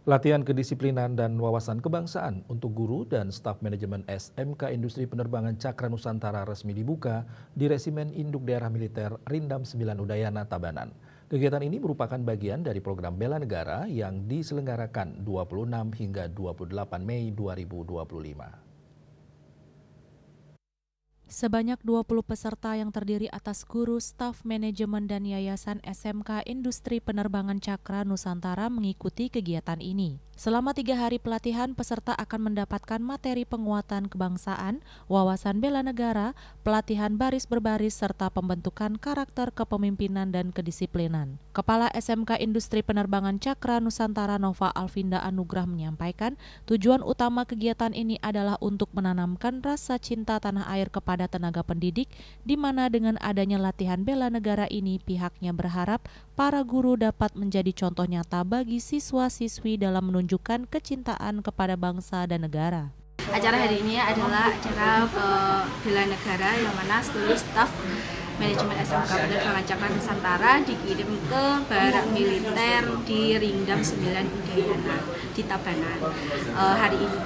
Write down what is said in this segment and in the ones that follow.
Latihan kedisiplinan dan wawasan kebangsaan untuk guru dan staf manajemen SMK Industri Penerbangan Cakra Nusantara resmi dibuka di Resimen Induk Daerah Militer Rindam 9 Udayana, Tabanan. Kegiatan ini merupakan bagian dari program Bela Negara yang diselenggarakan 26 hingga 28 Mei 2025. Sebanyak 20 peserta yang terdiri atas guru, staf manajemen, dan yayasan SMK Industri Penerbangan Cakra Nusantara mengikuti kegiatan ini. Selama 3 hari pelatihan, peserta akan mendapatkan materi penguatan kebangsaan, wawasan bela negara, pelatihan baris berbaris, serta pembentukan karakter kepemimpinan dan kedisiplinan. Kepala SMK Industri Penerbangan Cakra Nusantara Nova Alvinda Anugrah menyampaikan, tujuan utama kegiatan ini adalah untuk menanamkan rasa cinta tanah air kepada tenaga pendidik, di mana dengan adanya latihan bela negara ini pihaknya berharap para guru dapat menjadi contoh nyata bagi siswa-siswi dalam menunjukkan kecintaan kepada bangsa dan negara. Acara hari ini adalah acara bela negara yang mana seluruh staf manajemen SMK Penerbangan Cakra Nusantara dikirim ke barak militer di Rindam 9 Udayana di Tabanan. Hari ini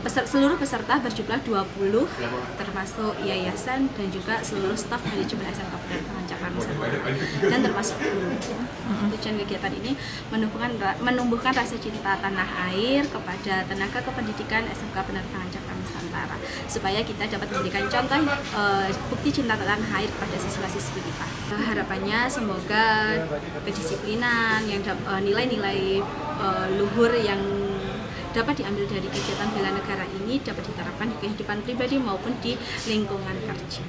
seluruh peserta berjumlah 20 termasuk yayasan dan juga seluruh staf manajemen SMK Penerbangan Cakra Nusantara dan termasuk guru. Tujuan kegiatan ini menumbuhkan rasa cinta tanah air kepada tenaga kependidikan SMK Penerbangan Cakra Nusantara supaya kita dapat memberikan contoh bukti cinta tanah air kepada siswa-siswi kita. Harapannya semoga kedisiplinan, yang nilai-nilai luhur yang dapat diambil dari kegiatan bela negara ini dapat diterapkan di kehidupan pribadi maupun di lingkungan kerja.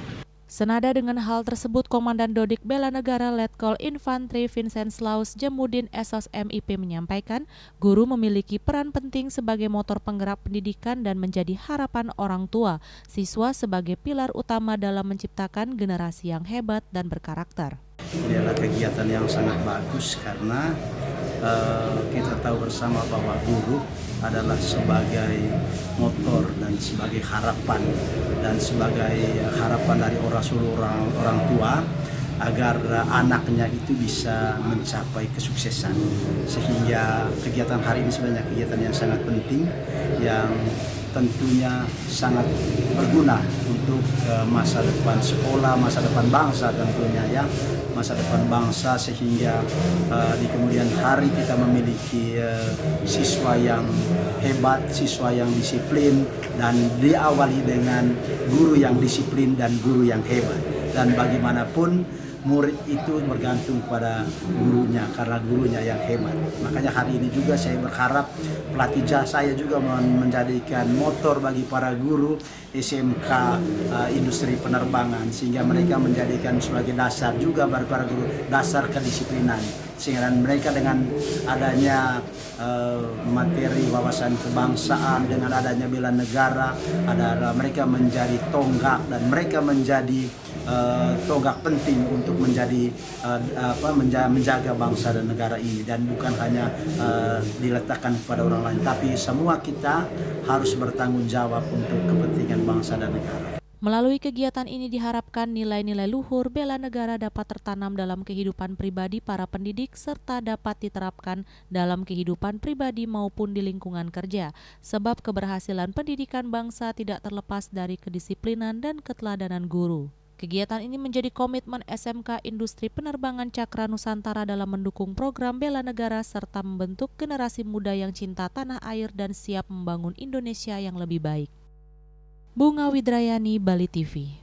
Senada dengan hal tersebut, Komandan Dodik Bela Negara Letkol Infantri Vincent Slaus Jemudin Esos MIP menyampaikan, guru memiliki peran penting sebagai motor penggerak pendidikan dan menjadi harapan orang tua, siswa sebagai pilar utama dalam menciptakan generasi yang hebat dan berkarakter. Ini adalah kegiatan yang sangat bagus karena kita tahu bersama bahwa guru adalah sebagai motor dan sebagai harapan dari orang tua agar anaknya itu bisa mencapai kesuksesan. Sehingga kegiatan hari ini sebenarnya kegiatan yang sangat penting yang tentunya sangat berguna untuk masa depan sekolah, masa depan bangsa tentunya ya, masa depan bangsa sehingga di kemudian hari kita memiliki siswa yang hebat, siswa yang disiplin dan diawali dengan guru yang disiplin dan guru yang hebat. Dan bagaimanapun murid itu bergantung pada gurunya karena gurunya yang hebat. Makanya hari ini juga saya berharap pelatih saya juga menjadikan motor bagi para guru SMK Industri Penerbangan sehingga mereka menjadikan sebagai dasar juga bagi para guru dasar kedisiplinan. Sehingga mereka dengan adanya materi wawasan kebangsaan, dengan adanya bela negara, mereka menjadi tonggak dan mereka menjadi tonggak penting untuk menjaga bangsa dan negara ini, dan bukan hanya diletakkan kepada orang lain, tapi semua kita harus bertanggung jawab untuk kepentingan bangsa dan negara. Melalui kegiatan ini diharapkan nilai-nilai luhur bela negara dapat tertanam dalam kehidupan pribadi para pendidik serta dapat diterapkan dalam kehidupan pribadi maupun di lingkungan kerja, sebab keberhasilan pendidikan bangsa tidak terlepas dari kedisiplinan dan keteladanan guru. Kegiatan ini menjadi komitmen SMK Industri Penerbangan Cakra Nusantara dalam mendukung program bela negara serta membentuk generasi muda yang cinta tanah air dan siap membangun Indonesia yang lebih baik. Bunga Widrayani, Bali TV.